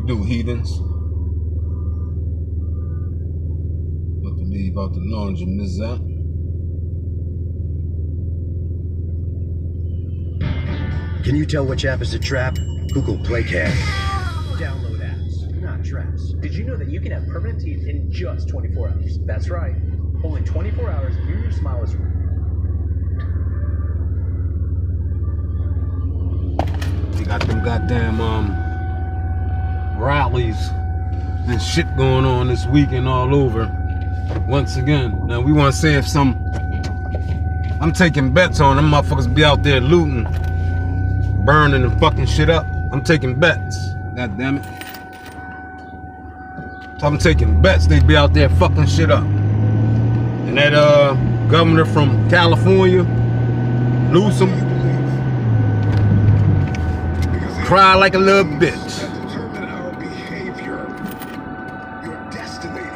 do, heathens? About to leave out the laundry, Miss out. Can you tell which app is a trap? Google Playcat. Download apps, not traps. Did you know that you can have permanent teeth in just 24 hours? That's right. Only 24 hours and your smile is They got them goddamn rallies and shit going on this weekend all over. Once again, now we want to see if I'm taking bets on them motherfuckers be out there looting, burning and fucking shit up. I'm taking bets. God damn it. So I'm taking bets they'd be out there fucking shit up. And that governor from California, Newsom, cry like a little bitch. Determine our behavior. Your destiny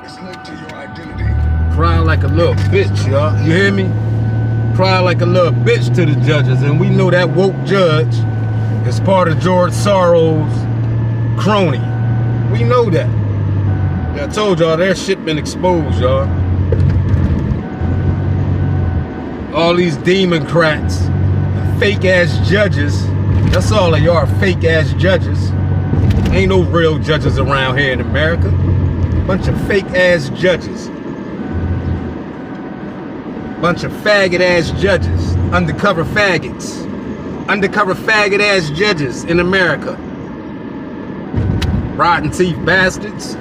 is linked to your identity. Cry like a little bitch, y'all. You hear me? Cry like a little bitch to the judges. And we know that woke judge is part of George Soros' crony. We know that. I told y'all that shit been exposed, y'all. All these Democrats, fake ass judges. That's all of y'all fake ass judges. Ain't no real judges around here in America. Bunch of fake ass judges. Bunch of faggot ass judges. Undercover faggots. Undercover faggot ass judges in America. Rotten teeth bastards.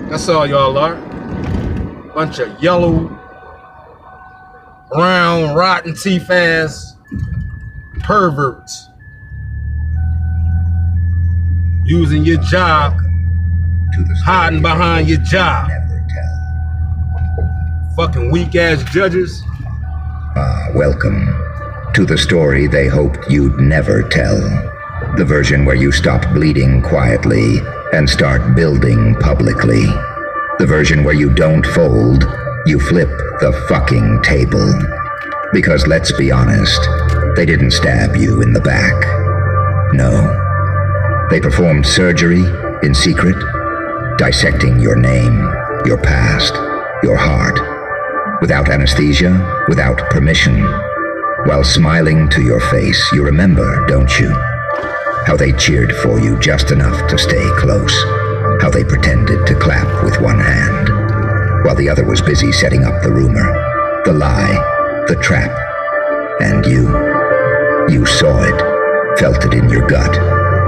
That's all y'all are. Bunch of yellow, brown, rotten teeth ass perverts. Using your job, hiding behind your job. Fucking weak ass judges. Welcome to the story they hoped you'd never tell. The version where you stop bleeding quietly and start building publicly. The version where you don't fold, you flip the fucking table. Because let's be honest, they didn't stab you in the back. No. They performed surgery in secret, dissecting your name, your past, your heart, without anesthesia, without permission. While smiling to your face, you remember, don't you? How they cheered for you just enough to stay close. How they pretended to clap with one hand, while the other was busy setting up the rumor, the lie, the trap. And you saw it, felt it in your gut,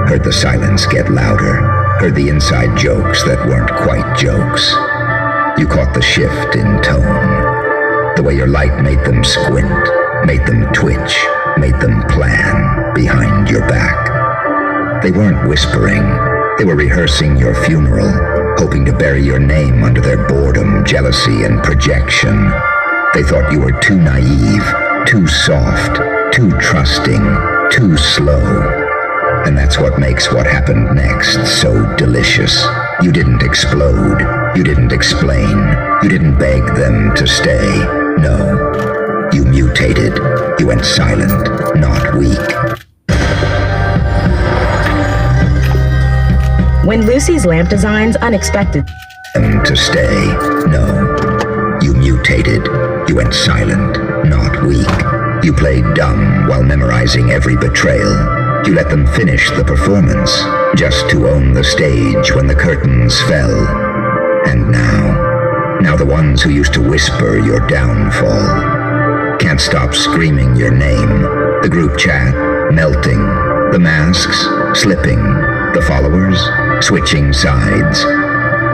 heard the silence get louder, heard the inside jokes that weren't quite jokes. You caught the shift in tone, the way your light made them squint, made them twitch, made them plan behind your back. They weren't whispering, they were rehearsing your funeral, hoping to bury your name under their boredom, jealousy, and projection. They thought you were too naive, too soft, too trusting, too slow. And that's what makes what happened next so delicious. You didn't explode, you didn't explain, you didn't beg them to stay. No, you mutated, you went silent, not weak. When Lucy's lamp designs unexpected To stay, no. You mutated, you went silent, not weak. You played dumb while memorizing every betrayal. You let them finish the performance, just to own the stage when the curtains fell. And now the ones who used to whisper your downfall can't stop screaming your name. The group chat melting, the masks slipping, the followers switching sides.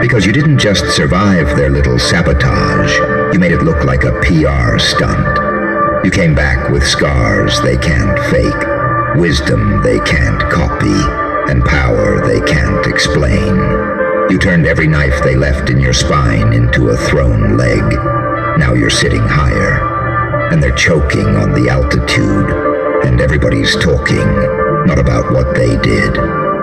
Because you didn't just survive their little sabotage, you made it look like a PR stunt. You came back with scars they can't fake, wisdom they can't copy, and power they can't explain. You turned every knife they left in your spine into a thrown leg. Now you're sitting higher, and they're choking on the altitude, and everybody's talking, not about what they did.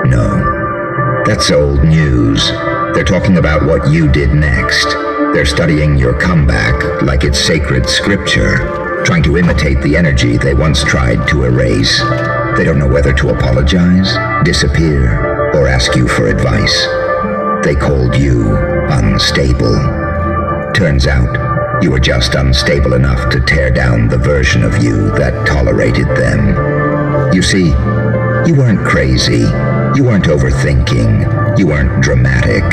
No, that's old news. They're talking about what you did next. They're studying your comeback like it's sacred scripture, trying to imitate the energy they once tried to erase. They don't know whether to apologize, disappear, or ask you for advice. They called you unstable. Turns out, you were just unstable enough to tear down the version of you that tolerated them. You see, you weren't crazy. You weren't overthinking. You weren't dramatic.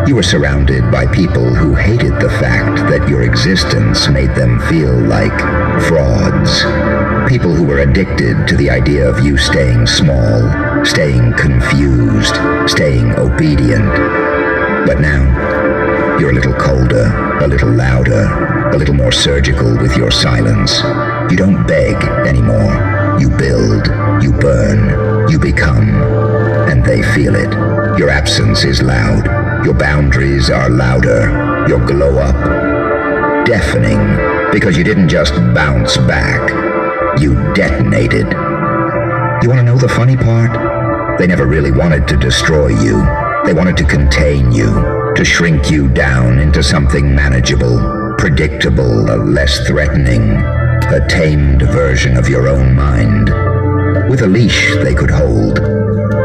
You were surrounded by people who hated the fact that your existence made them feel like frauds. People who were addicted to the idea of you staying small, staying confused, staying obedient. But now, you're a little colder, a little louder, a little more surgical with your silence. You don't beg anymore. You build, you burn, you become, and they feel it. Your absence is loud. Your boundaries are louder. Your glow up, deafening, because you didn't just bounce back. You detonated. You want to know the funny part? They never really wanted to destroy you. They wanted to contain you, to shrink you down into something manageable, predictable, less threatening, a tamed version of your own mind. With a leash they could hold.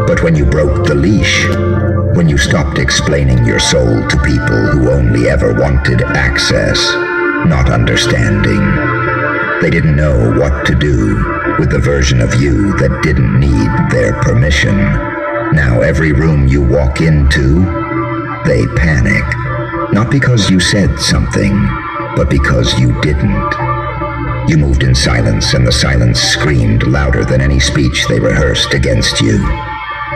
But when you broke the leash, when you stopped explaining your soul to people who only ever wanted access, not understanding, they didn't know what to do with the version of you that didn't need their permission. Now every room you walk into, they panic. Not because you said something, but because you didn't. You moved in silence, and the silence screamed louder than any speech they rehearsed against you.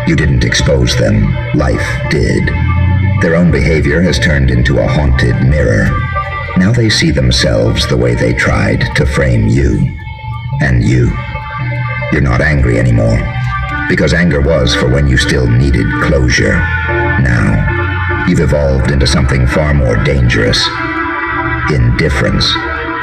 You didn't expose them. Life did. Their own behavior has turned into a haunted mirror. Now they see themselves the way they tried to frame you. And you. You're not angry anymore. Because anger was for when you still needed closure. Now, you've evolved into something far more dangerous. Indifference.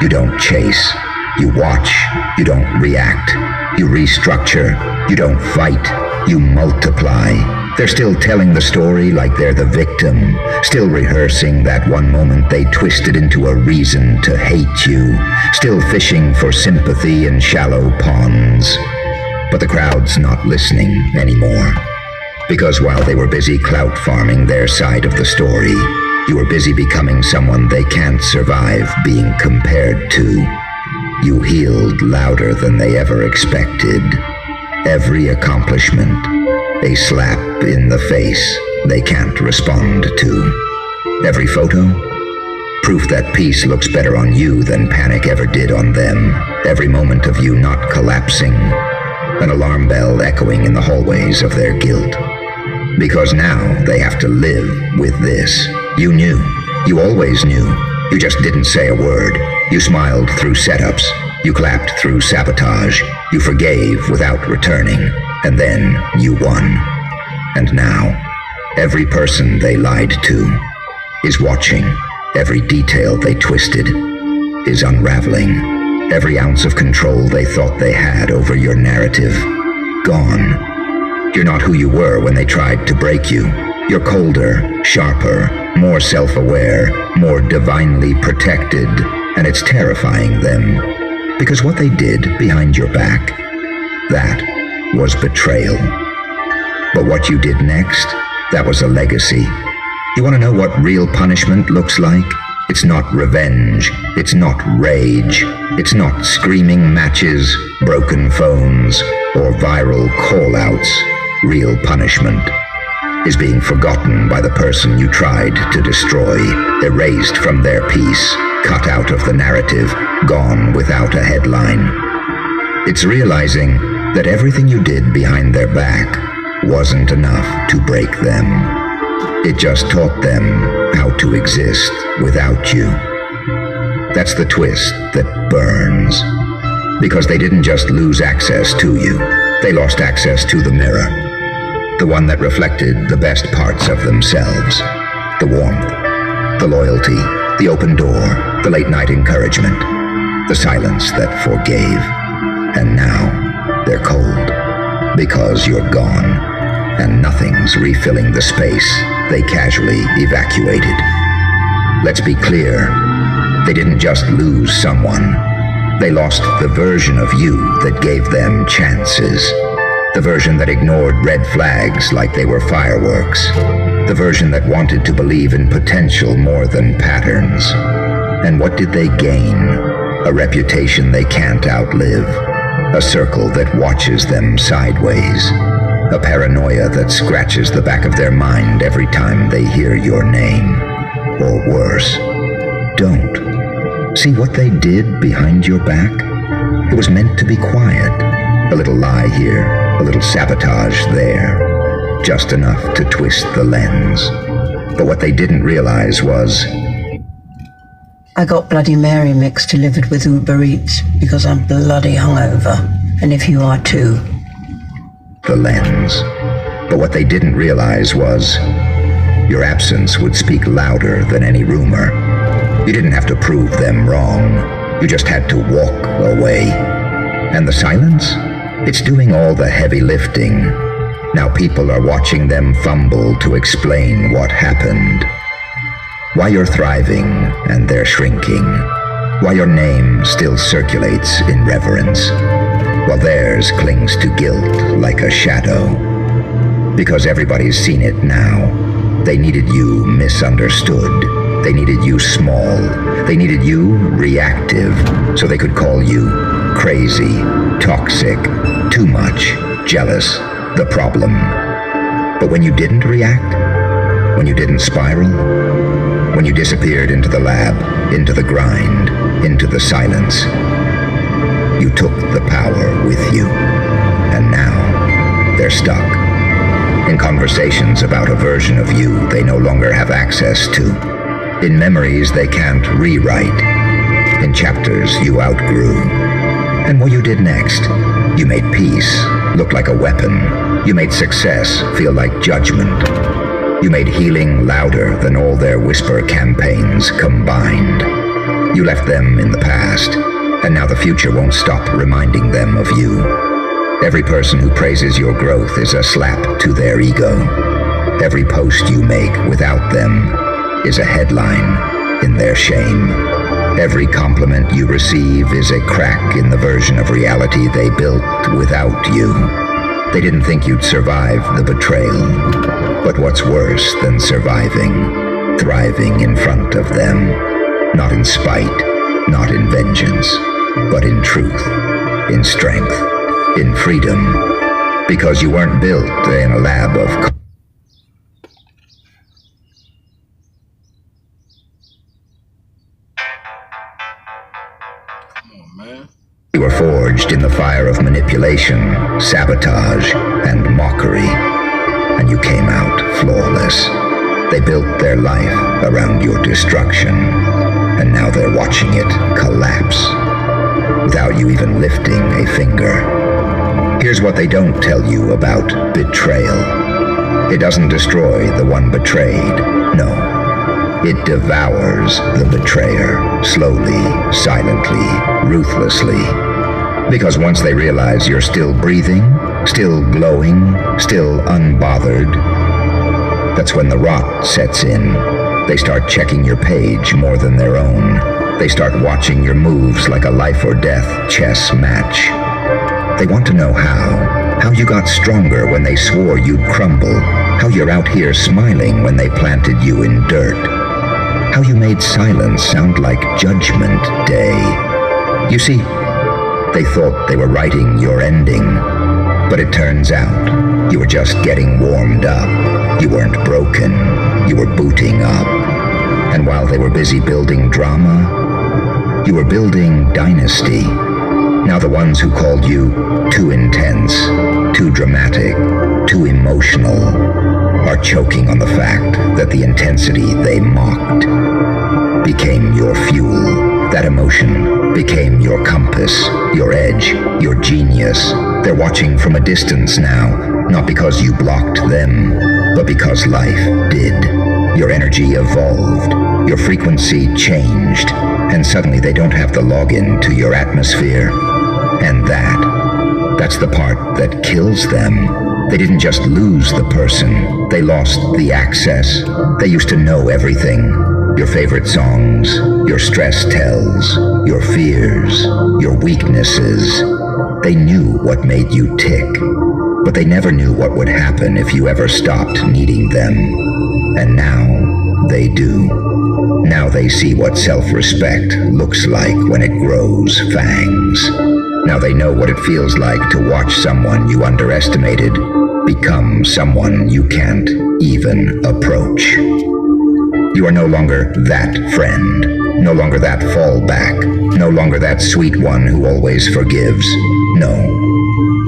You don't chase. You watch. You don't react. You restructure. You don't fight. You multiply. They're still telling the story like they're the victim, still rehearsing that one moment they twisted into a reason to hate you, still fishing for sympathy in shallow ponds. But the crowd's not listening anymore. Because while they were busy clout farming their side of the story, you were busy becoming someone they can't survive being compared to. You healed louder than they ever expected. Every accomplishment, a slap in the face they can't respond to. Every photo, proof that peace looks better on you than panic ever did on them. Every moment of you not collapsing, an alarm bell echoing in the hallways of their guilt. Because now they have to live with this. You knew. You always knew. You just didn't say a word. You smiled through setups. You clapped through sabotage. You forgave without returning. And then you won. And now, every person they lied to is watching. Every detail they twisted is unraveling. Every ounce of control they thought they had over your narrative, gone. You're not who you were when they tried to break you. You're colder, sharper, more self-aware, more divinely protected, and it's terrifying them. Because what they did behind your back, that was betrayal. But what you did next, that was a legacy. You want to know what real punishment looks like? It's not revenge. It's not rage. It's not screaming matches, broken phones, or viral call-outs. Real punishment is being forgotten by the person you tried to destroy, erased from their peace, cut out of the narrative, gone without a headline. It's realizing that everything you did behind their back wasn't enough to break them. It just taught them how to exist without you. That's the twist that burns. Because they didn't just lose access to you, they lost access to the mirror. The one that reflected the best parts of themselves. The warmth, the loyalty, the open door, the late-night encouragement, the silence that forgave. And now, they're cold. Because you're gone. And nothing's refilling the space they casually evacuated. Let's be clear. They didn't just lose someone. They lost the version of you that gave them chances. The version that ignored red flags like they were fireworks. The version that wanted to believe in potential more than patterns. And what did they gain? A reputation they can't outlive. A circle that watches them sideways. A paranoia that scratches the back of their mind every time they hear your name. Or worse, don't. See what they did behind your back? It was meant to be quiet. A little lie here, a little sabotage there. Just enough to twist the lens. But what they didn't realize was... I got Bloody Mary mix delivered with Uber Eats because I'm bloody hungover. And if you are too. The lens. But what they didn't realize was... your absence would speak louder than any rumor. You didn't have to prove them wrong. You just had to walk away. And the silence? It's doing all the heavy lifting. Now people are watching them fumble to explain what happened. Why you're thriving and they're shrinking. Why your name still circulates in reverence, while theirs clings to guilt like a shadow. Because everybody's seen it now. They needed you misunderstood. They needed you small. They needed you reactive, so they could call you crazy, toxic, too much, jealous, the problem. But when you didn't react, when you didn't spiral, when you disappeared into the lab, into the grind, into the silence, you took the power with you. And now, they're stuck. In conversations about a version of you they no longer have access to. In memories they can't rewrite. In chapters you outgrew. And what you did next? You made peace look like a weapon. You made success feel like judgment. You made healing louder than all their whisper campaigns combined. You left them in the past, and now the future won't stop reminding them of you. Every person who praises your growth is a slap to their ego. Every post you make without them is a headline in their shame. Every compliment you receive is a crack in the version of reality they built without you. They didn't think you'd survive the betrayal. But what's worse than surviving? Thriving in front of them. Not in spite, not in vengeance, but in truth, in strength, in freedom. Because you weren't built in a lab of... You were forged in the fire of manipulation, sabotage, and mockery. And you came out flawless. They built their life around your destruction. And now they're watching it collapse, without you even lifting a finger. Here's what they don't tell you about betrayal. It doesn't destroy the one betrayed. No. It devours the betrayer, slowly, silently, ruthlessly. Because once they realize you're still breathing, still glowing, still unbothered, that's when the rot sets in. They start checking your page more than their own. They start watching your moves like a life or death chess match. They want to know how you got stronger when they swore you'd crumble, how you're out here smiling when they planted you in dirt. How you made silence sound like Judgment Day. You see, they thought they were writing your ending, but it turns out you were just getting warmed up. You weren't broken, you were booting up. And while they were busy building drama, you were building dynasty. Now the ones who called you too intense, too dramatic, too emotional, are choking on the fact that the intensity they mocked became your fuel. That emotion became your compass, your edge, your genius. They're watching from a distance now, not because you blocked them, but because life did. Your energy evolved, your frequency changed, and suddenly they don't have the login to your atmosphere. And that's the part that kills them. They didn't just lose the person, they lost the access. They used to know everything. Your favorite songs, your stress tells, your fears, your weaknesses. They knew what made you tick. but they never knew what would happen if you ever stopped needing them. And now they do. Now they see what self-respect looks like when it grows fangs. Now they know what it feels like to watch someone you underestimated become someone you can't even approach. You are no longer that friend, no longer that fallback, no longer that sweet one who always forgives. No,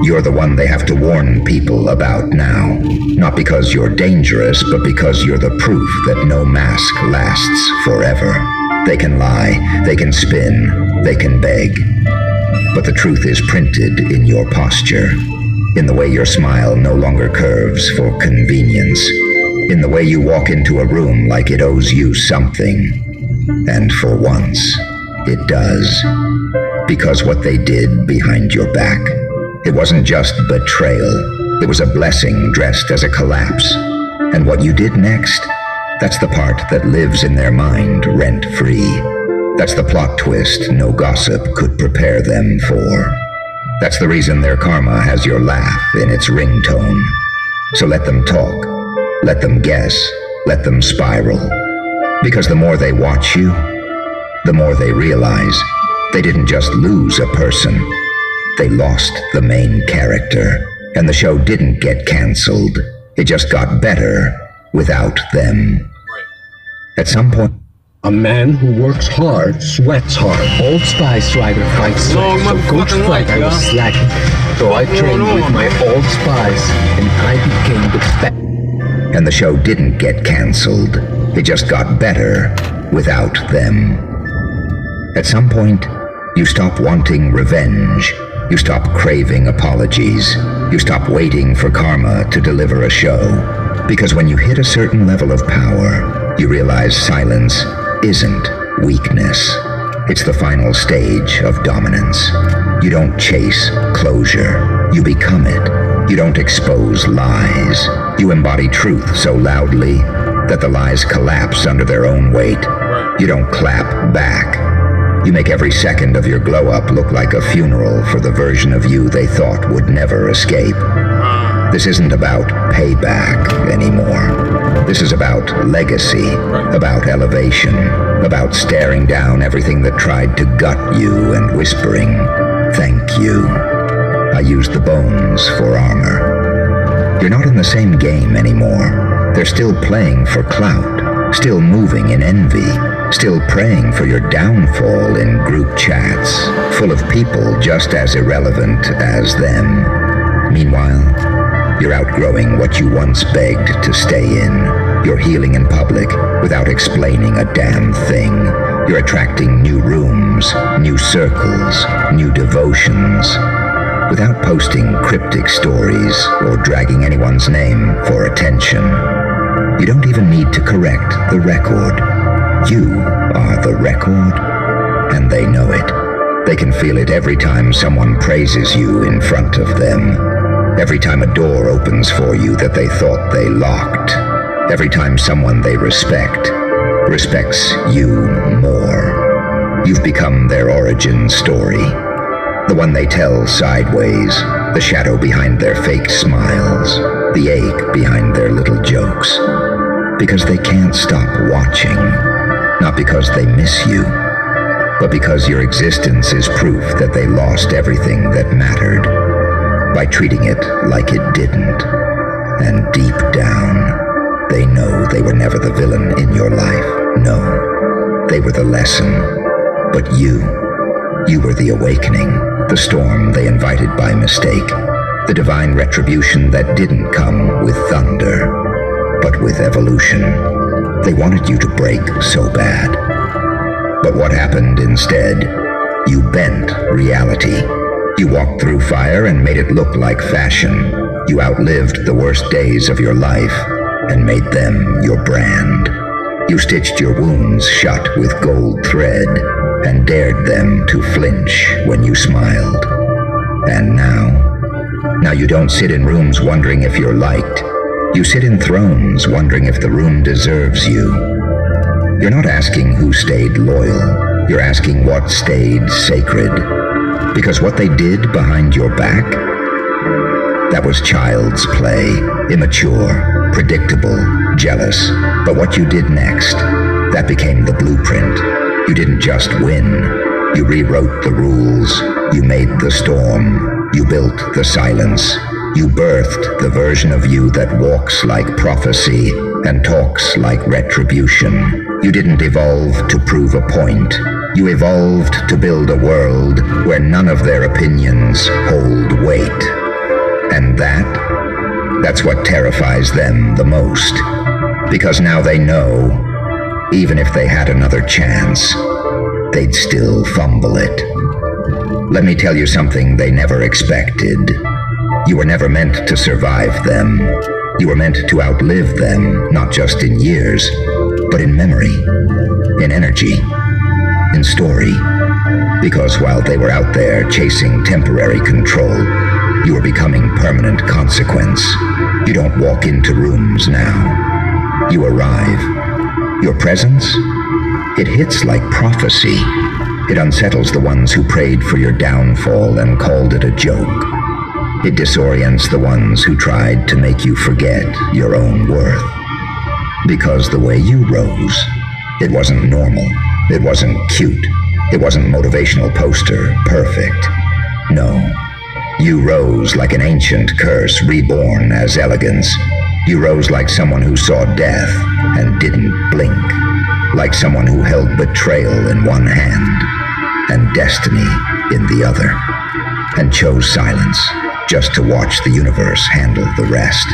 you're the one they have to warn people about now. Not because you're dangerous, but because you're the proof that no mask lasts forever. They can lie, they can spin, they can beg. But the truth is printed in your posture, in the way your smile no longer curves for convenience, in the way you walk into a room like it owes you something. And for once, it does. Because what they did behind your back, it wasn't just betrayal. It was a blessing dressed as a collapse. And what you did next, that's the part that lives in their mind rent-free. That's the plot twist no gossip could prepare them for. That's the reason their karma has your laugh in its ringtone. So let them talk, let them guess, let them spiral. Because the more they watch you, the more they realize they didn't just lose a person, they lost the main character. And the show didn't get canceled, it just got better without them. At some point, a man who works hard, sweats hard. Old Spice Rider fights Long sweat. So Coach motherfucking Flight, life, I was y'all. slacking. So I trained with my Old Spice, and I became the best. and the show didn't get canceled, it just got better without them. At some point, you stop wanting revenge. You stop craving apologies. You stop waiting for karma to deliver a show. Because when you hit a certain level of power, you realize silence isn't weakness. It's the final stage of dominance. You don't chase closure. You become it. You don't expose lies. You embody truth so loudly that the lies collapse under their own weight. You don't clap back. You make every second of your glow-up look like a funeral for the version of you they thought would never escape. This isn't about payback anymore. This is about legacy, about elevation, about staring down everything that tried to gut you and whispering, "Thank you. I used the bones for armor." You're not in the same game anymore. They're still playing for clout, still moving in envy, still praying for your downfall in group chats, full of people just as irrelevant as them. Meanwhile, you're outgrowing what you once begged to stay in. You're healing in public without explaining a damn thing. You're attracting new rooms, new circles, new devotions, without posting cryptic stories or dragging anyone's name for attention. You don't even need to correct the record. You are the record, and they know it. They can feel it every time someone praises you in front of them. Every time a door opens for you that they thought they locked. Every time someone they respect respects you more. You've become their origin story. The one they tell sideways, the shadow behind their fake smiles, the ache behind their little jokes. Because they can't stop watching. Not because they miss you, but because your existence is proof that they lost everything that mattered by treating it like it didn't. And deep down, they know they were never the villain in your life. No, they were the lesson. But you were the awakening, the storm they invited by mistake, the divine retribution that didn't come with thunder, but with evolution. They wanted you to break so bad. But what happened instead? You bent reality. You walked through fire and made it look like fashion. You outlived the worst days of your life and made them your brand. You stitched your wounds shut with gold thread and dared them to flinch when you smiled. And now you don't sit in rooms wondering if you're liked. You sit in thrones wondering if the room deserves you. You're not asking who stayed loyal. You're asking what stayed sacred. Because what they did behind your back, That was child's play, immature, predictable, jealous. But what you did next, that became the blueprint. You didn't just win. You rewrote the rules. You made the storm. You built the silence. You birthed the version of you that walks like prophecy and talks like retribution. You didn't evolve to prove a point. You evolved to build a world where none of their opinions hold weight. And that's what terrifies them the most. Because now they know, even if they had another chance, they'd still fumble it. Let me tell you something they never expected. You were never meant to survive them. You were meant to outlive them, not just in years, but in memory, in energy, in story. Because while they were out there chasing temporary control, you were becoming permanent consequence. You don't walk into rooms now. You arrive. Your presence, it hits like prophecy. It unsettles the ones who prayed for your downfall and called it a joke. It disorients the ones who tried to make you forget your own worth. Because the way you rose, it wasn't normal. It wasn't cute. It wasn't motivational poster perfect. No. You rose like an ancient curse reborn as elegance. You rose like someone who saw death and didn't blink. Like someone who held betrayal in one hand and destiny in the other. And chose silence just to watch the universe handle the rest.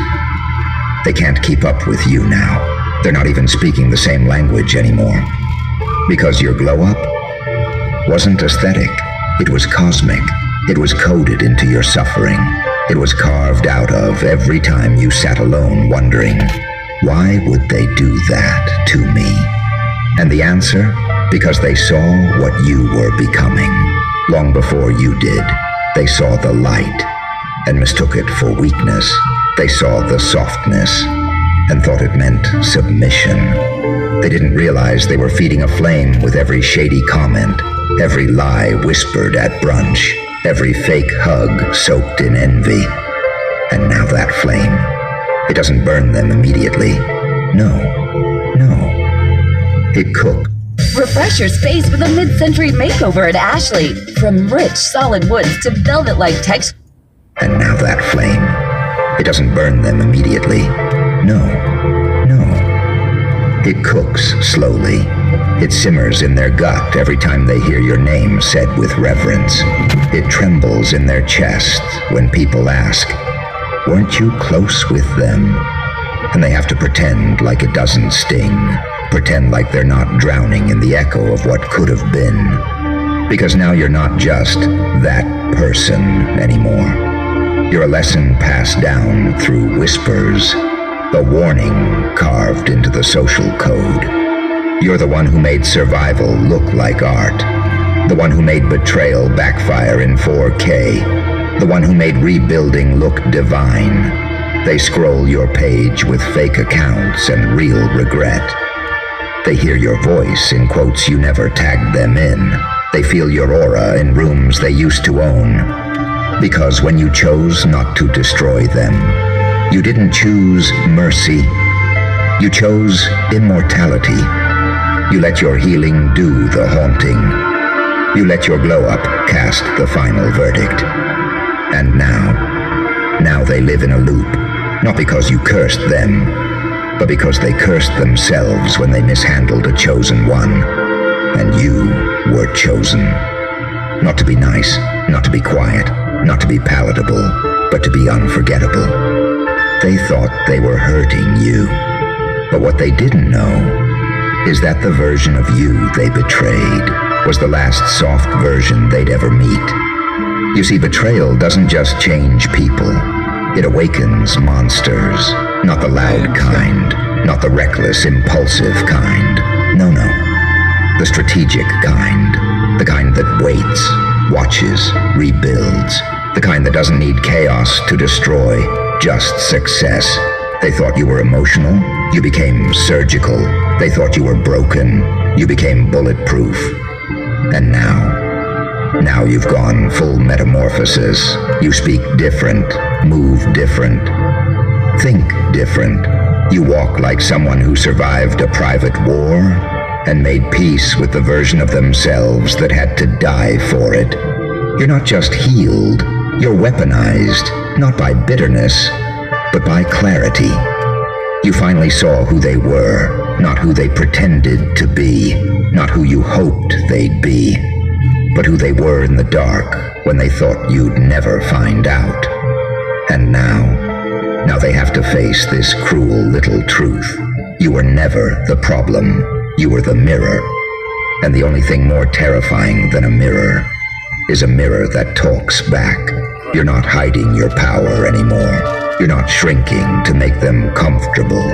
They can't keep up with you now. They're not even speaking the same language anymore. Because your glow-up wasn't aesthetic. It was cosmic. It was coded into your suffering. It was carved out of every time you sat alone wondering, why would they do that to me? And the answer, because they saw what you were becoming. Long before you did, they saw the light and mistook it for weakness. They saw the softness and thought it meant submission. They didn't realize they were feeding a flame with every shady comment, every lie whispered at brunch, every fake hug soaked in envy. And now that flame, it doesn't burn them immediately. No. It cooked. Refresh your space with a mid-century makeover at Ashley. From rich, solid woods to velvet-like texture. And now that flame, it doesn't burn them immediately. No. It cooks slowly. It simmers in their gut every time they hear your name said with reverence. It trembles in their chest when people ask, weren't you close with them? And they have to pretend like it doesn't sting. Pretend like they're not drowning in the echo of what could have been. Because now you're not just that person anymore. You're a lesson passed down through whispers, a warning carved into the social code. You're the one who made survival look like art. The one who made betrayal backfire in 4K. The one who made rebuilding look divine. They scroll your page with fake accounts and real regret. They hear your voice in quotes you never tagged them in. They feel your aura in rooms they used to own. Because when you chose not to destroy them, you didn't choose mercy. You chose immortality. You let your healing do the haunting. You let your glow-up cast the final verdict. And now they live in a loop. Not because you cursed them, but because they cursed themselves when they mishandled a chosen one. And you were chosen. Not to be nice, not to be quiet, not to be palatable, but to be unforgettable. They thought they were hurting you. But what they didn't know is that the version of you they betrayed was the last soft version they'd ever meet. You see, betrayal doesn't just change people. It awakens monsters. Not the loud kind, not the reckless, impulsive kind. No. The strategic kind. The kind that waits, watches, rebuilds. The kind that doesn't need chaos to destroy, just success. They thought you were emotional, you became surgical. They thought you were broken, you became bulletproof. And Now you've gone full metamorphosis. You speak different, move different, think different. You walk like someone who survived a private war and made peace with the version of themselves that had to die for it. You're not just healed, you're weaponized, not by bitterness, but by clarity. You finally saw who they were, not who they pretended to be, not who you hoped they'd be, but who they were in the dark when they thought you'd never find out. And now they have to face this cruel little truth. You were never the problem. You were the mirror. And the only thing more terrifying than a mirror is a mirror that talks back. You're not hiding your power anymore. You're not shrinking to make them comfortable.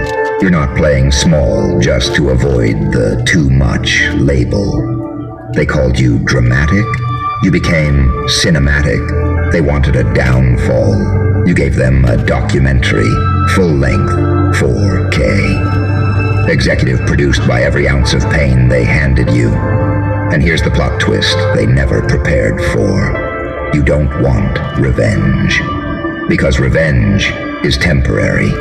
You're not playing small just to avoid the too much label. They called you dramatic. You became cinematic. They wanted a downfall. You gave them a documentary, full-length, 4K. Executive produced by every ounce of pain they handed you. And here's the plot twist they never prepared for. You don't want revenge. Because revenge is temporary.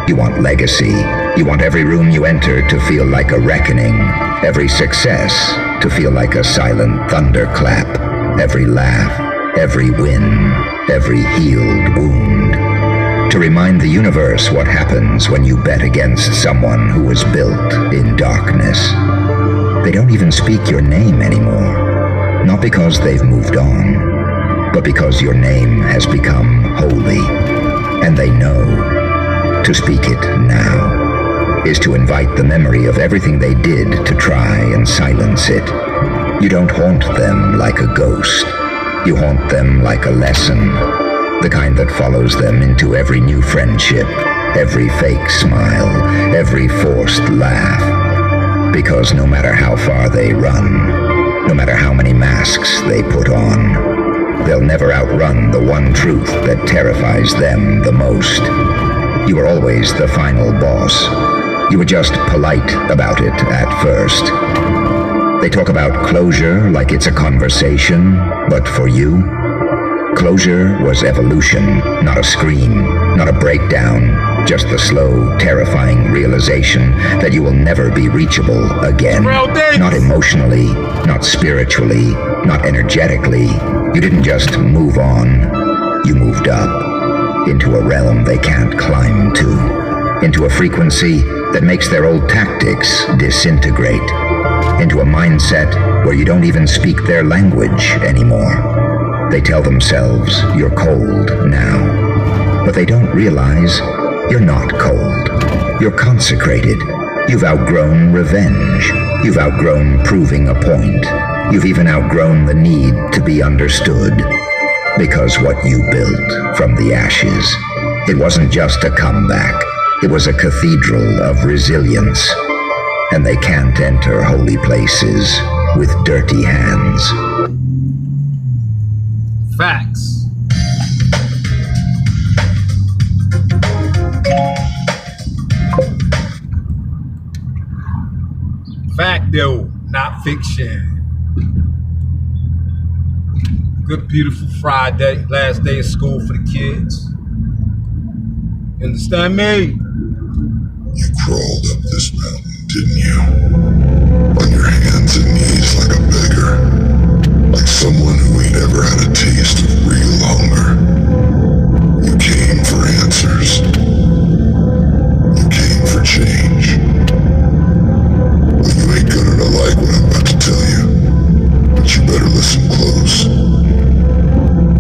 You want legacy. You want every room you enter to feel like a reckoning. Every success to feel like a silent thunderclap. Every laugh, every win, every healed wound. To remind the universe what happens when you bet against someone who was built in darkness. They don't even speak your name anymore. Not because they've moved on, but because your name has become holy. And they know to speak it now is to invite the memory of everything they did to try and silence it. You don't haunt them like a ghost. You haunt them like a lesson, the kind that follows them into every new friendship, every fake smile, every forced laugh. Because no matter how far they run, no matter how many masks they put on, they'll never outrun the one truth that terrifies them the most. You were always the final boss. You were just polite about it at first. They talk about closure like it's a conversation, but for you, closure was evolution, not a scream, not a breakdown, just the slow, terrifying realization that you will never be reachable again. Not emotionally, not spiritually, not energetically. You didn't just move on, you moved up. Into a realm they can't climb to. Into a frequency that makes their old tactics disintegrate. Into a mindset where you don't even speak their language anymore. They tell themselves you're cold now. But they don't realize you're not cold. You're consecrated. You've outgrown revenge. You've outgrown proving a point. You've even outgrown the need to be understood. Because what you built from the ashes, it wasn't just a comeback. It was a cathedral of resilience. And they can't enter holy places with dirty hands. Facts. Fact though, not fiction. Good, beautiful Friday, last day of school for the kids. You understand me? You crawled up this mountain, didn't you? On your hands and knees like a beggar. Like someone who ain't ever had a taste of real hunger. You came for answers. You came for change. Well, you ain't gonna like what I'm about to tell you. But you better listen close.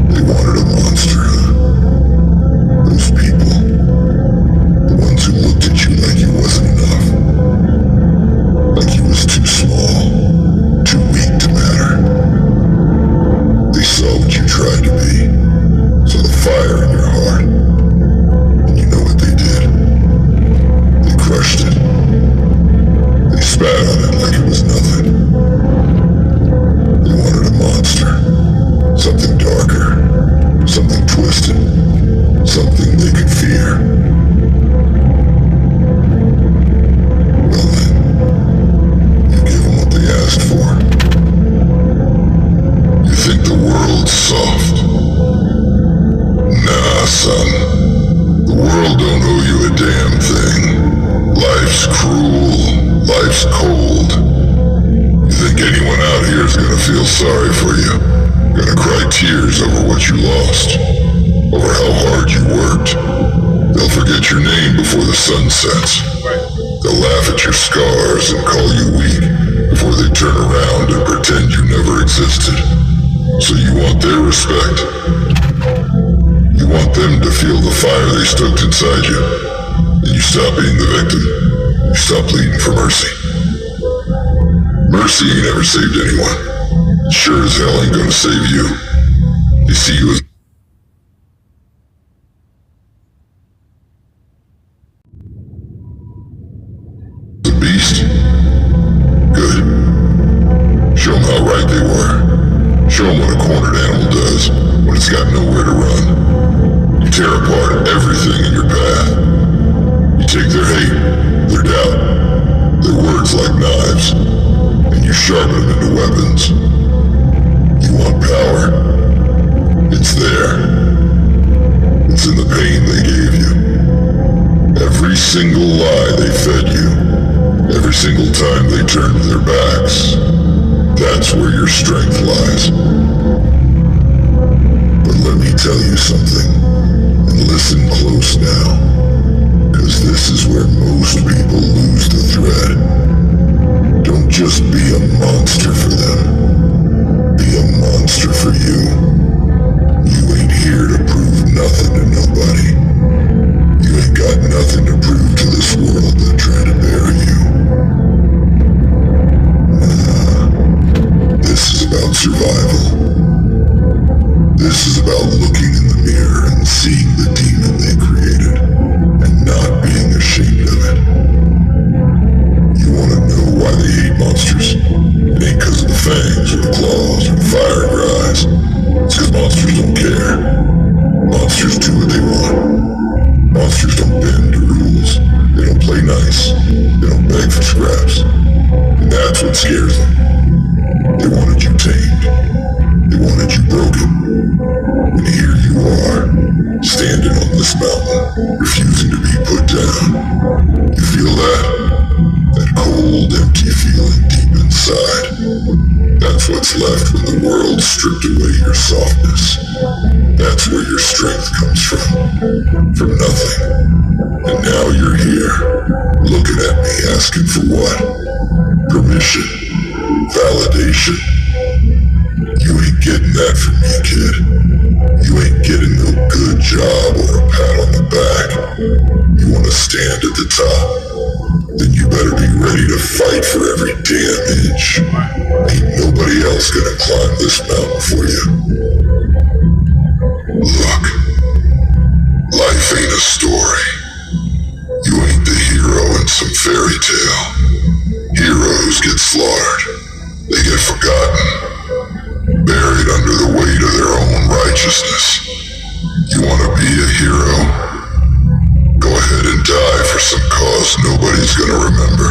They wanted a monster, huh? Those people. The ones who looked at you like you wasn't enough. Like you was too small, too weak to matter. They saw what you tried to be, saw the fire in your heart. And you know sorry for you. Gonna cry tears over what you lost, over how hard you worked. They'll forget your name before the sun sets. They'll laugh at your scars and call you weak before they turn around and pretend you never existed. So you want their respect. You want them to feel the fire they stoked inside you. And you stop being the victim. You stop pleading for mercy. Mercy ain't ever saved anyone. Sure as hell ain't gonna save you. They see you as a beast? Good. Show them how right they were. Show them what a cornered animal does when it's got nowhere to run. You tear apart everything in your path. You take their hate, their doubt, their words like knives, and you sharpen them into weapons. You want power? It's there. It's in the pain they gave you. Every single lie they fed you. Every single time they turned their backs. That's where your strength lies. But let me tell you something, and listen close now, because this is where most people lose the thread. Don't just be a monster for them. Be a monster for you. You ain't here to prove nothing to nobody. You ain't got nothing to prove to this world that tried to bury you. Nah. This is about survival. This is about looking in the mirror and seeing the demon they created, and not being ashamed of it. You wanna know why they hate monsters? It ain't cause of the fangs or the claws or the fire in your eyes. It's cause monsters don't care. Monsters do what they want. Monsters don't bend to rules. They don't play nice. They don't beg for scraps. And that's what scares them. They wanted you tamed. They wanted you broken. And here you are, standing on this mountain, refusing to be put down. You feel that? That cold, empty feeling deep inside. That's what's left when the world stripped away your softness. That's where your strength comes from. From nothing. And now you're here, looking at me asking for what? Permission. Validation. You ain't getting that from me, kid. You ain't getting no good job or a pat on the back. You wanna stand at the top? Then you better be ready to fight for every damn inch. Ain't nobody else gonna climb this mountain for you. Look, life ain't a story. You ain't the hero in some fairy tale. Heroes get slaughtered. They get forgotten. Buried under the weight of their own righteousness. You wanna be a hero? Go ahead and die for some cause nobody's gonna remember.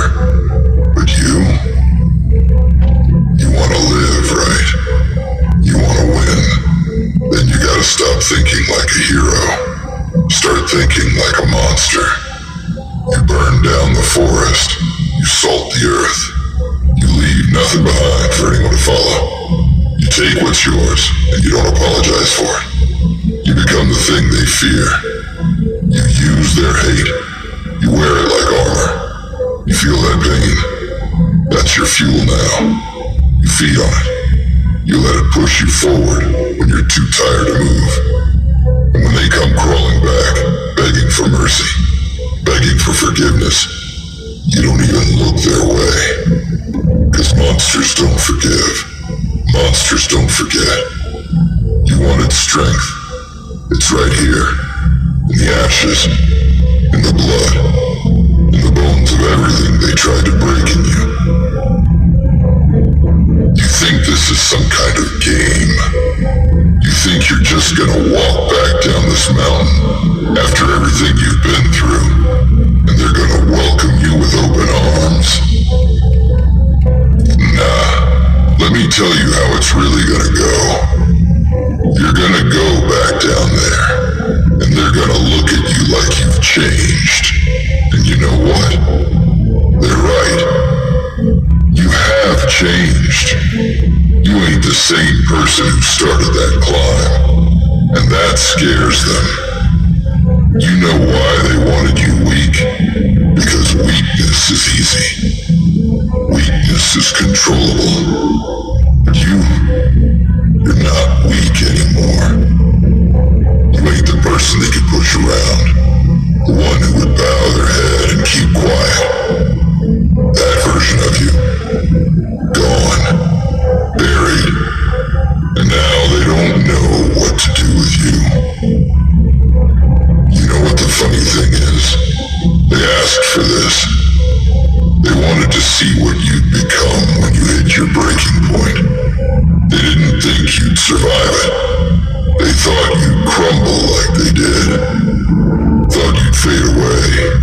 But you wanna live, right? You wanna win. Then you gotta stop thinking like a hero. Start thinking like a monster. You burn down the forest. You salt the earth. You leave nothing behind for anyone to follow. You take what's yours, and you don't apologize for it. You become the thing they fear. You use their hate. You wear it like armor. You feel that pain. That's your fuel now. You feed on it. You let it push you forward when you're too tired to move. And when they come crawling back, begging for mercy, begging for forgiveness, you don't even look their way. 'Cause monsters don't forgive. Monsters don't forget. You wanted strength. It's right here. In the ashes. In the blood. In the bones of everything they tried to break in you. You think this is some kind of game. You think you're just gonna walk back down this mountain after everything you've been through, and they're gonna welcome you with open arms. Nah. Let me tell you how it's really gonna go. You're gonna go back down there, and they're gonna look at you like you've changed. same person who started that climb, and that scares them. You know why they wanted you weak? Because weakness is easy. Weakness is controllable. You're not weak anymore. You ain't the person they could push around. The one who would bow their head and keep quiet. That version of you, gone, buried, and now they don't know what to do with you. You know what the funny thing is? They asked for this. They wanted to see what you'd become when you hit your breaking point. They didn't think you'd survive it. They thought you'd crumble like they did. Thought you'd fade away.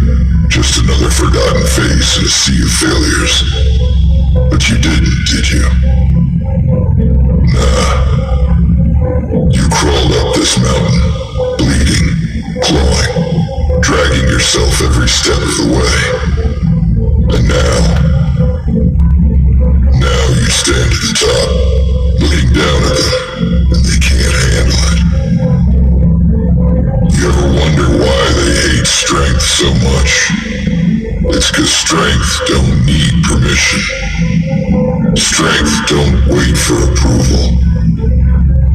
Just another forgotten face in a sea of failures. But you didn't, did you? Nah. You crawled up this mountain, bleeding, clawing, dragging yourself every step of the way. And now you stand at the top, looking down at them, and they can't handle it. You ever wonder why they hate strength so much? It's 'cause strength don't need permission. Strength don't wait for approval.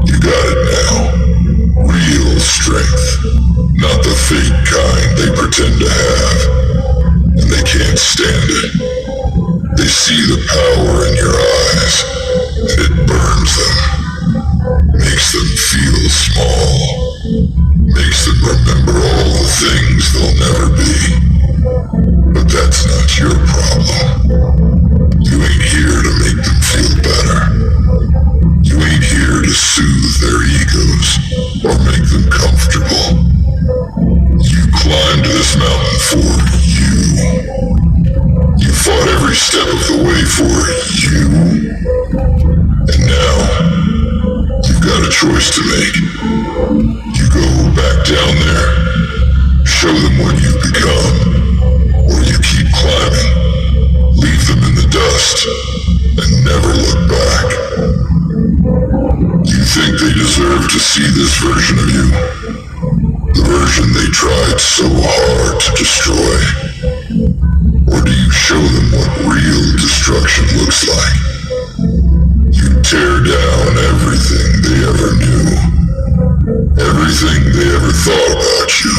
You got it now. Real strength, not the fake kind they pretend to have. And they can't stand it. They see the power in your eyes, and it burns them. Makes them feel small. Makes them remember all the things they'll never be. But that's not your problem. You ain't here to make them feel better. You ain't here to soothe their egos or make them comfortable. You climbed this mountain for you. You fought every step of the way for you. And now, you've got a choice to make. You go back down there, show them what you've become, or you keep climbing, leave them in the dust, and never look back. You think they deserve to see this version of you? The version they tried so hard to destroy? Or do you show them what real destruction looks like? You tear down everything they ever knew, everything they ever thought about you,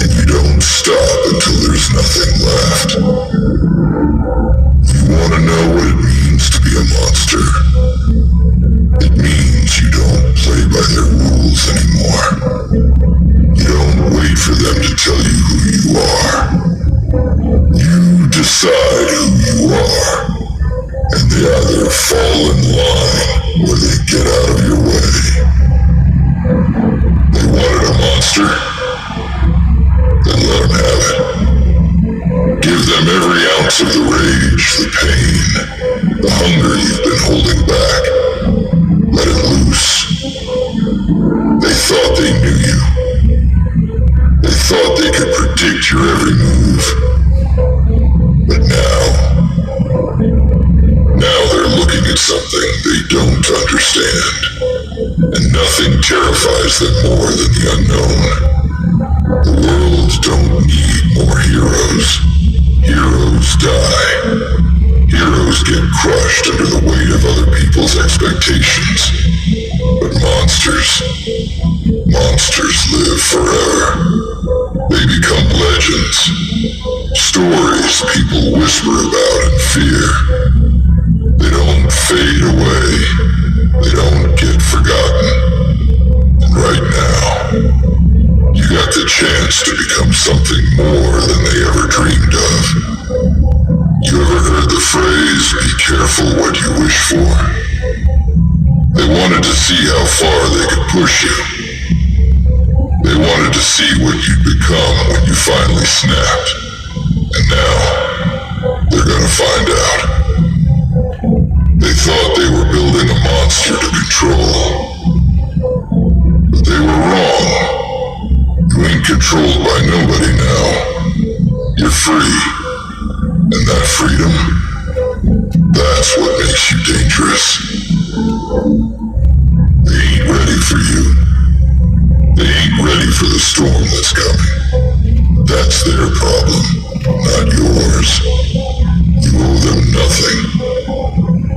and you don't stop until there's nothing left. You want to know what it means to be a monster? It means you don't play by their rules anymore. You don't wait for them to tell you who you are. You decide who you are, and they either fall in line or they get out of your way. They wanted a monster? Then let them have it. Give them every ounce of the rage, the pain, the hunger you've been holding back. Let it loose. They thought they knew you. They thought they could predict your every move. But now they're looking at something they don't understand. And nothing terrifies them more than the unknown. The world don't need more heroes. Heroes die. Heroes get crushed under the weight of other people's expectations. But monsters live forever. They become legends. Stories people whisper about in fear. They don't fade away. They don't get forgotten. And right now, you got the chance to become something more than they ever dreamed of. You ever heard the phrase, be careful what you wish for? They wanted to see how far they could push you. They wanted to see what you'd become when you finally snapped. And now, they're gonna find out. They thought they were building a monster to control. But they were wrong. You ain't controlled by nobody now. You're free. And that freedom, that's what makes you dangerous. storm that's coming. That's their problem, not yours. You owe them nothing.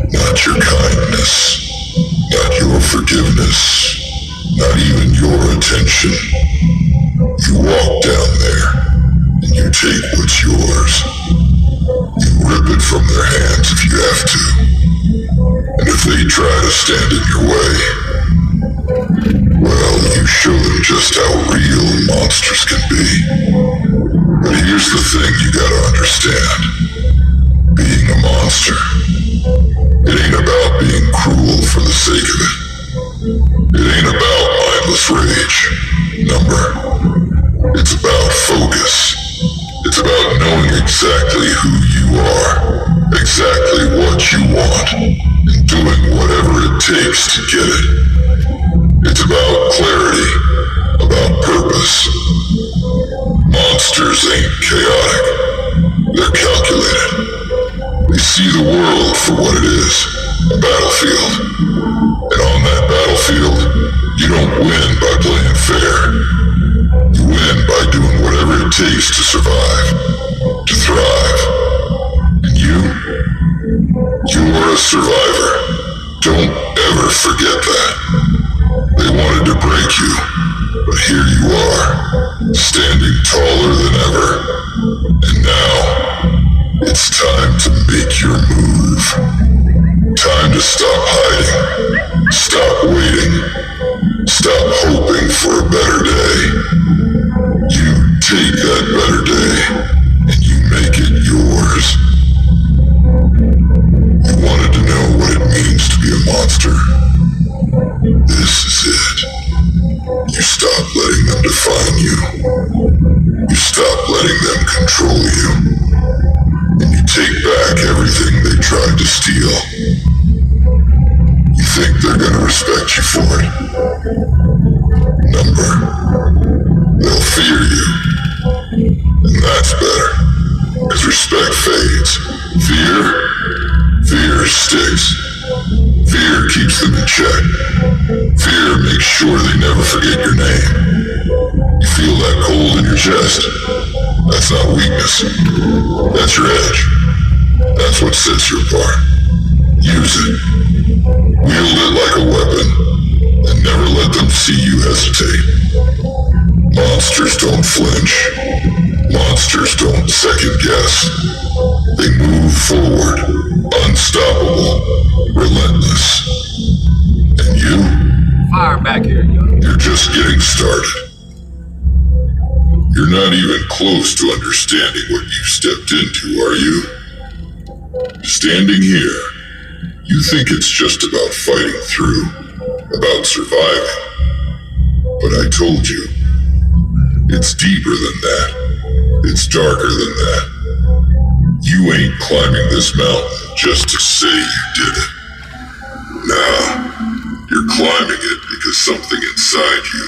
Not your kindness. Not your forgiveness. Not even your attention. You walk down there, and you take what's yours. You rip it from their hands if you have to. And if they try to stand in your way, well, you show them just how real monsters can be. But here's the thing you gotta understand. Being a monster, it ain't about being cruel for the sake of it. It ain't about mindless rage. Number. It's about focus. It's about knowing exactly who you are, exactly what you want, and doing whatever it takes to get it. It's about clarity, about purpose. Monsters ain't chaotic. They're calculated. They see the world for what it is, a battlefield. And on that battlefield, you don't win by playing fair. You win by doing whatever it takes to survive, to thrive. And you're a survivor. Don't ever forget that. They wanted to break you, but here you are, standing taller than ever. And now, it's time to make your move. Time to stop hiding. Stop waiting. Stop hoping for a better day. You take that better day, and you make it yours. You wanted to know what it means to be a monster. This is it. You stop letting them define you. You stop letting them control you. And you take back everything they tried to steal. You think they're gonna respect you for it? Number. They'll fear you. And that's better. Cause respect fades. Fear sticks. Fear keeps them in check. Fear makes sure they never forget your name. You feel that cold in your chest? That's not weakness. That's your edge. That's what sets you apart. Use it. Wield it like a weapon, and never let them see you hesitate. Monsters don't flinch. Monsters don't second guess. They move forward, unstoppable, relentless. And you? Fire back here, yo. You're just getting started. You're not even close to understanding what you've stepped into, are you? Standing here, you think it's just about fighting through, about surviving. But I told you, it's deeper than that. It's darker than that. You ain't climbing this mountain just to say you did it. Nah, you're climbing it because something inside you,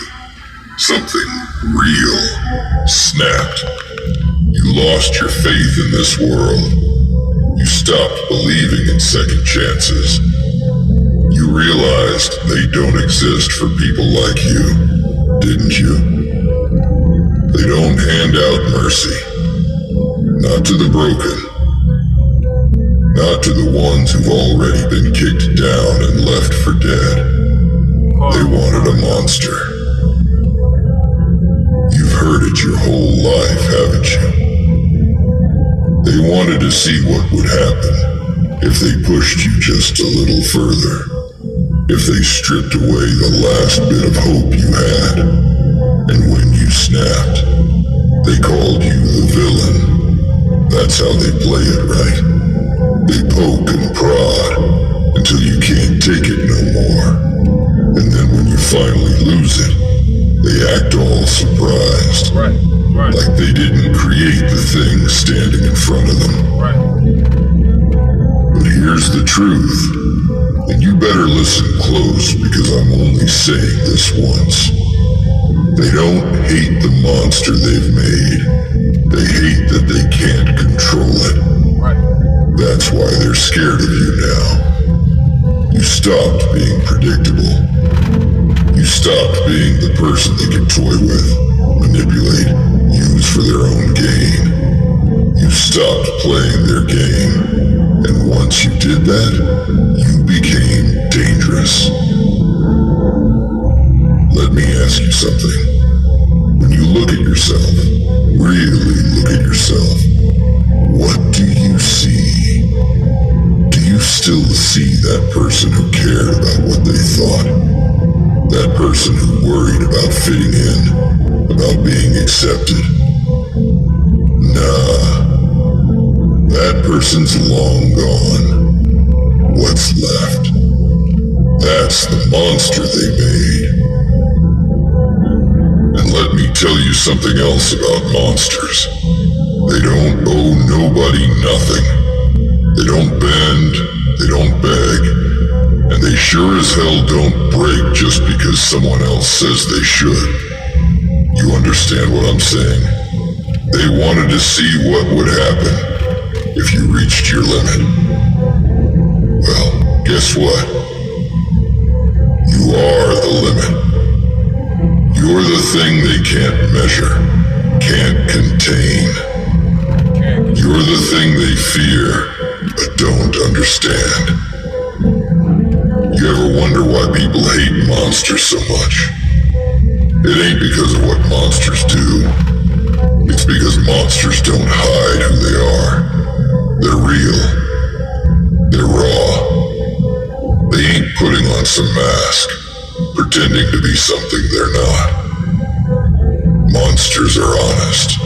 something real, snapped. You lost your faith in this world. You stopped believing in second chances. You realized they don't exist for people like you, didn't you? They don't hand out mercy. Not to the broken. Not to the ones who've already been kicked down and left for dead. They wanted a monster. You've heard it your whole life, haven't you? They wanted to see what would happen if they pushed you just a little further. If they stripped away the last bit of hope you had. And when you snapped, they called you the villain. That's how they play it, right? They poke and prod until you can't take it no more. And then when you finally lose it, they act all surprised. Right. Like they didn't create the thing standing in front of them. Right. But here's the truth, and you better listen close because I'm only saying this once. They don't hate the monster they've made. They hate that they can't control it. Right. That's why they're scared of you now. You stopped being predictable. You stopped being the person they could toy with, manipulate, use for their own gain. You stopped playing their game, and once you did that, you became dangerous. Let me ask you something. When you look at yourself, really look at yourself, what do you see? Do you still see that person who cared about what they thought? That person who worried about fitting in, about being accepted? Nah. That person's long gone. What's left? That's the monster they made. And let me tell you something else about monsters. They don't owe nobody nothing. They don't bend, they don't beg, and they sure as hell don't break just because someone else says they should. You understand what I'm saying? They wanted to see what would happen if you reached your limit. Well, guess what? You are the limit. You're the thing they can't measure, can't contain. You're the thing they fear, but don't understand. You ever wonder why people hate monsters so much? It ain't because of what monsters do. It's because monsters don't hide who they are. They're real. They're raw. They ain't putting on some mask, pretending to be something they're not. Monsters are honest,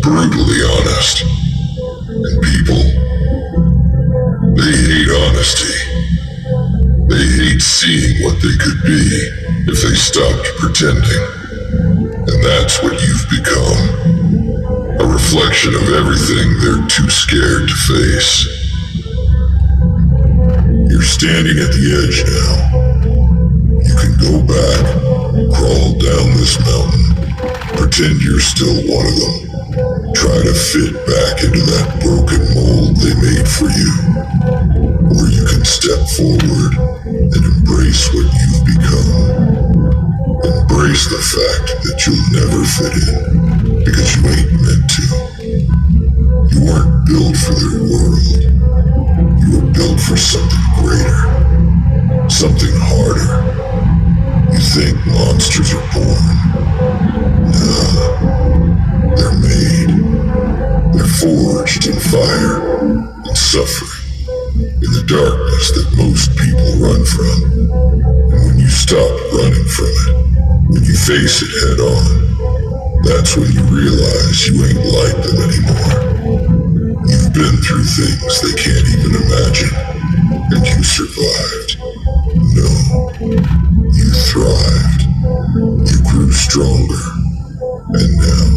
brutally honest. And people, they hate honesty. They hate seeing what they could be if they stopped pretending. And that's what you've become. A reflection of everything they're too scared to face. You're standing at the edge now. You can go back, crawl down this mountain, pretend you're still one of them. Try to fit back into that broken mold they made for you. Or you can step forward and embrace what you've become. Embrace the fact that you'll never fit in, because you ain't meant to. You weren't built for their world. You were built for something greater, something harder. You think monsters are born? Nah. They're made. They're forged in fire and suffering, in the darkness that most people run from. And when you stop running from it, when you face it head on, that's when you realize you ain't like them anymore. You've been through things they can't even imagine, and you survived. No, you thrived. You grew stronger. And now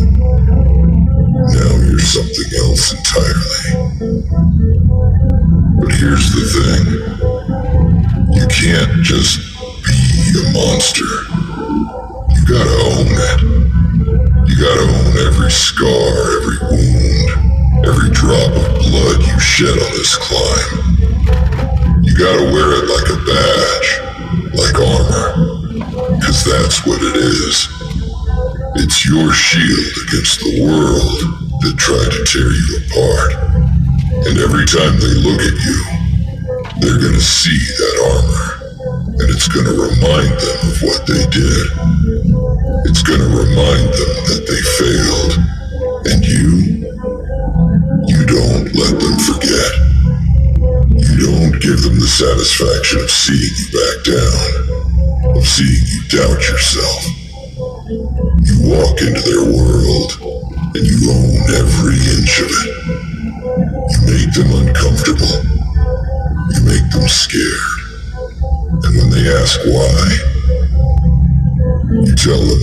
you're something else entirely. But here's the thing. You can't just be a monster. You gotta own it. You gotta own every scar, every wound, every drop of blood you shed on this climb. You gotta wear it like a badge, like armor, 'cause that's what it is. It's your shield against the world that tried to tear you apart. And every time they look at you, they're gonna see that armor. And it's gonna remind them of what they did. It's gonna remind them that they failed. And you don't let them forget. You don't give them the satisfaction of seeing you back down, of seeing you doubt yourself. You walk into their world, and you own every inch of it. You make them uncomfortable. You make them scared. And when they ask why, you tell them,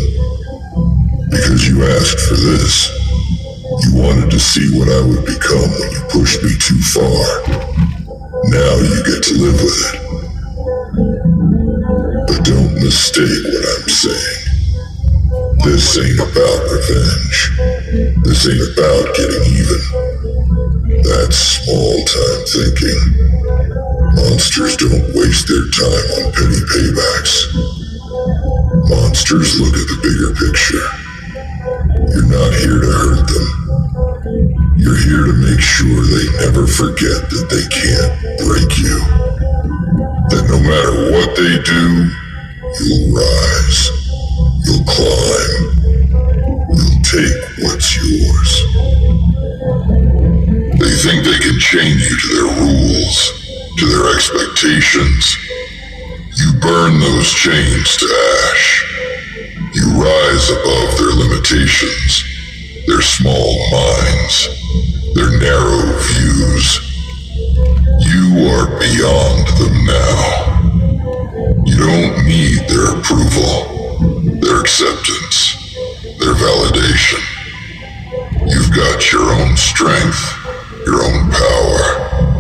because you asked for this. You wanted to see what I would become when you pushed me too far. Now you get to live with it. But don't mistake what I'm saying. This ain't about revenge. This ain't about getting even. That's small-time thinking. Monsters don't waste their time on petty paybacks. Monsters look at the bigger picture. You're not here to hurt them. You're here to make sure they never forget that they can't break you. That no matter what they do, you'll rise. You'll climb. You'll take what's yours. They think they can chain you to their rules, to their expectations. You burn those chains to ash. You rise above their limitations, their small minds, their narrow views. You are beyond them now. You don't need their approval, their acceptance, their validation. You've got your own strength, your own power,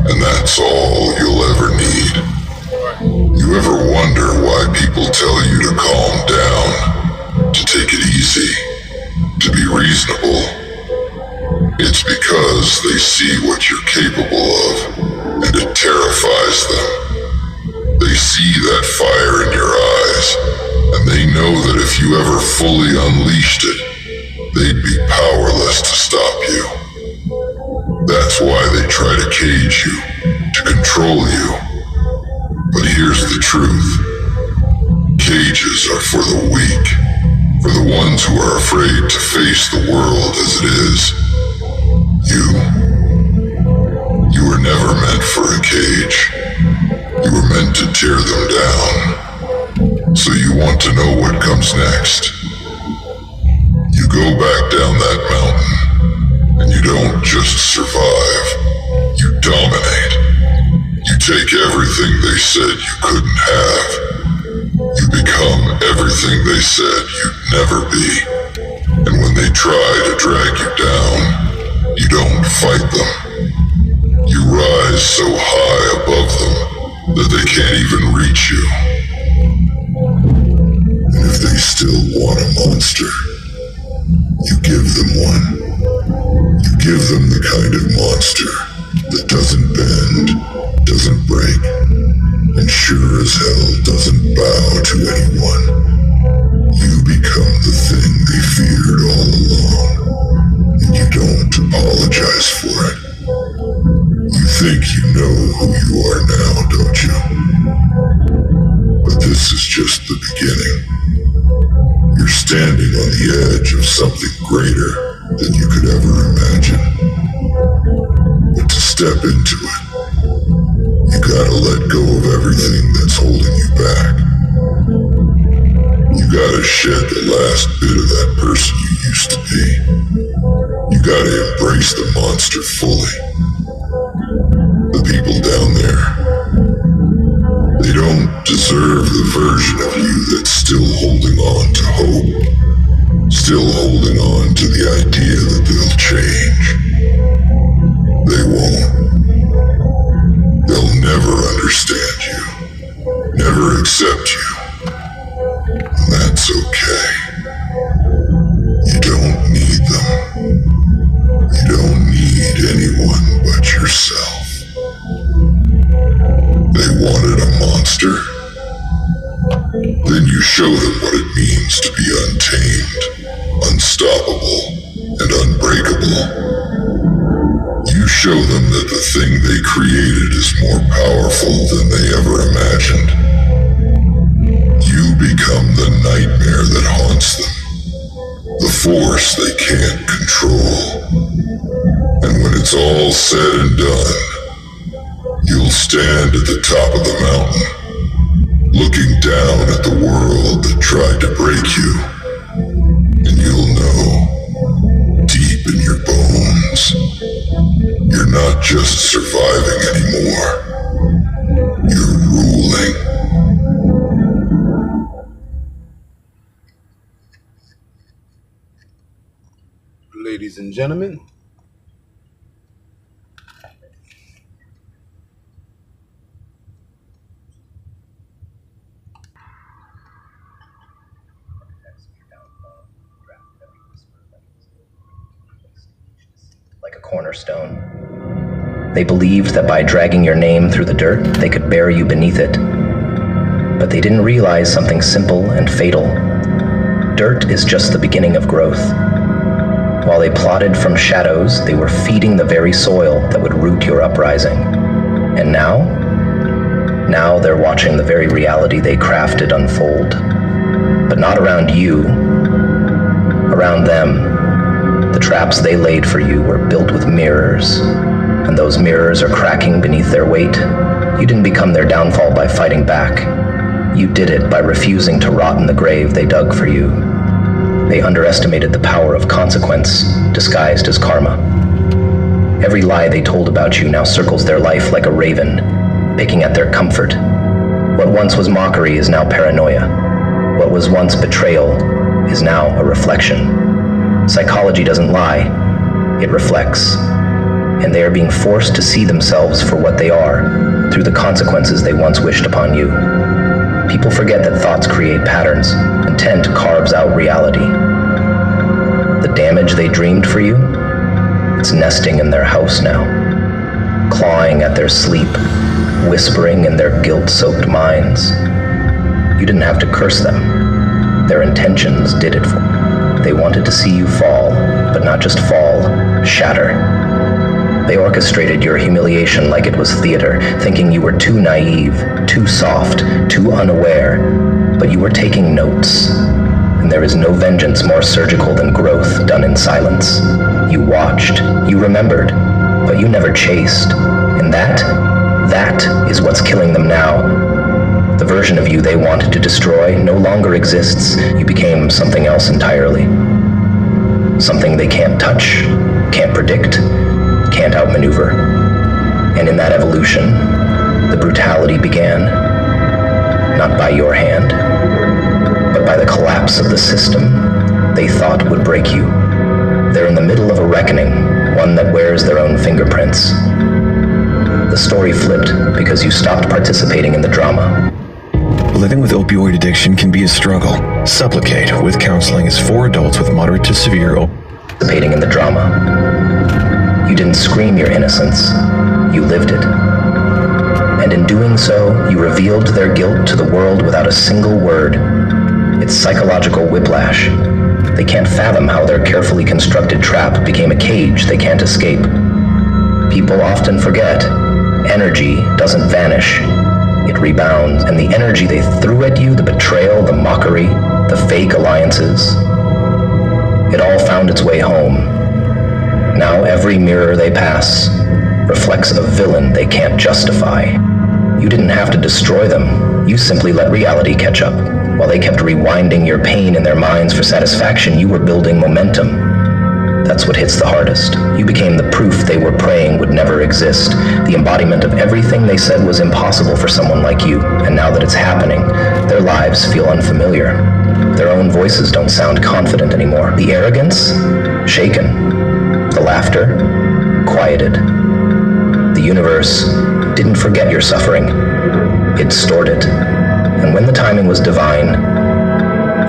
and that's all you'll ever need. You ever wonder why people tell you to calm down, to take it easy, to be reasonable? It's because they see what you're capable of, and it terrifies them. They see that fire in your eyes, and they know that if you ever fully unleashed it, they'd be powerless to stop you. That's why they try to cage you, to control you. But here's the truth. Cages are for the weak, for the ones who are afraid to face the world as it is. You were never meant for a cage. You were meant to tear them down. So you want to know what comes next. You go back down that mountain, and you don't just survive, you dominate. You take everything they said you couldn't have. You become everything they said you'd never be. And when they try to drag you down, you don't fight them. You rise so high above them that they can't even reach you. And if they still want a monster, you give them one. You give them the kind of monster that doesn't bend, doesn't break, and sure as hell doesn't bow to anyone. You become the thing they feared all along, and you don't apologize for it. You think you know who you are now, don't you? But this is just the beginning. You're standing on the edge of something greater than you could ever imagine. But to step into it, you gotta let go of everything that's holding you back. You gotta shed the last bit of that person you used to be. You gotta embrace the monster fully. The people down there, they don't deserve the version of you that's still holding on to hope, still holding on to the idea that they'll change. They won't. They'll never understand you, never accept you. And that's okay. You don't need them. You don't need anyone but yourself. They wanted a monster? Then you show them what it means to be untamed, unstoppable, and unbreakable. You show them that the thing they created is more powerful than they ever imagined. You become the nightmare that haunts them, the force they can't control. And when it's all said and done, you'll stand at the top of the mountain, looking down at the world that tried to break you. And you'll know, deep in your bones, you're not just surviving anymore. You're ruling. Ladies and gentlemen, like a cornerstone. They believed that by dragging your name through the dirt, they could bury you beneath it. But they didn't realize something simple and fatal dirt is just the beginning of growth. While they plotted from shadows, they were feeding the very soil that would root your uprising. And now they're watching the very reality they crafted unfold. But not around you, around them. The traps they laid for you were built with mirrors, and those mirrors are cracking beneath their weight. You didn't become their downfall by fighting back. You did it by refusing to rot in the grave they dug for you. They underestimated the power of consequence, disguised as karma. Every lie they told about you now circles their life like a raven, picking at their comfort. What once was mockery is now paranoia. What was once betrayal is now a reflection. Psychology doesn't lie, it reflects. And they are being forced to see themselves for what they are, through the consequences they once wished upon you. People forget that thoughts create patterns. Intent carves out reality. The damage they dreamed for you, it's nesting in their house now, clawing at their sleep, whispering in their guilt-soaked minds. You didn't have to curse them. Their intentions did it for you. They wanted to see you fall, but not just fall, shatter. They orchestrated your humiliation like it was theater, thinking you were too naive, too soft, too unaware, but you were taking notes. And there is no vengeance more surgical than growth done in silence. You watched, you remembered, but you never chased. And that is what's killing them now. The version of you they wanted to destroy no longer exists. You became something else entirely. Something they can't touch, can't predict, can't outmaneuver. And in that evolution, the brutality began, not by your hand, but by the collapse of the system they thought would break you. They're in the middle of a reckoning, one that wears their own fingerprints. The story flipped because you stopped participating in the drama. Living with opioid addiction can be a struggle. Supplicate with counseling is for adults with moderate to severe participating in the drama. You didn't scream your innocence, you lived it. And in doing so, you revealed their guilt to the world without a single word. It's psychological whiplash. They can't fathom how their carefully constructed trap became a cage they can't escape. People often forget, energy doesn't vanish. It rebounds, and the energy they threw at you, the betrayal, the mockery, the fake alliances, it all found its way home. Now every mirror they pass reflects a villain they can't justify. You didn't have to destroy them. You simply let reality catch up. While they kept rewinding your pain in their minds for satisfaction, you were building momentum. That's what hits the hardest. You became the proof they were praying would never exist, the embodiment of everything they said was impossible for someone like you. And now that it's happening, their lives feel unfamiliar. Their own voices don't sound confident anymore. The arrogance? Shaken. The laughter? Quieted. The universe didn't forget your suffering. It stored it. And when the timing was divine,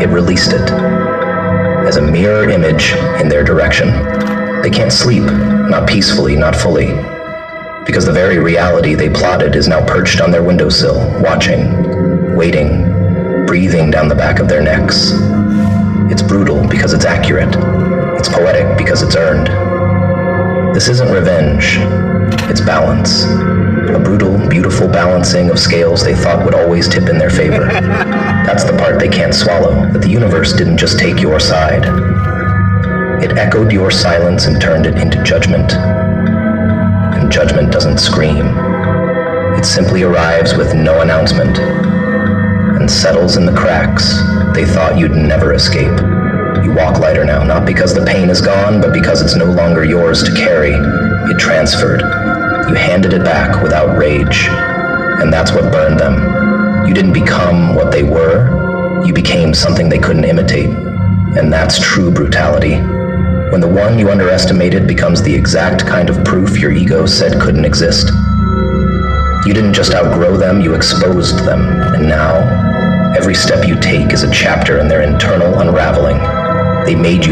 it released it as a mirror image in their direction. They can't sleep, not peacefully, not fully, because the very reality they plotted is now perched on their windowsill, watching, waiting, breathing down the back of their necks. It's brutal because it's accurate. It's poetic because it's earned. This isn't revenge, it's balance. A brutal, beautiful balancing of scales they thought would always tip in their favor. That's the part they can't swallow, that the universe didn't just take your side. It echoed your silence and turned it into judgment. And judgment doesn't scream. It simply arrives with no announcement and settles in the cracks they thought you'd never escape. You walk lighter now, not because the pain is gone, but because it's no longer yours to carry. It transferred. You handed it back without rage, and that's what burned them. You didn't become what they were, you became something they couldn't imitate, and that's true brutality. When the one you underestimated becomes the exact kind of proof your ego said couldn't exist. You didn't just outgrow them, you exposed them, and now, every step you take is a chapter in their internal unraveling. They made you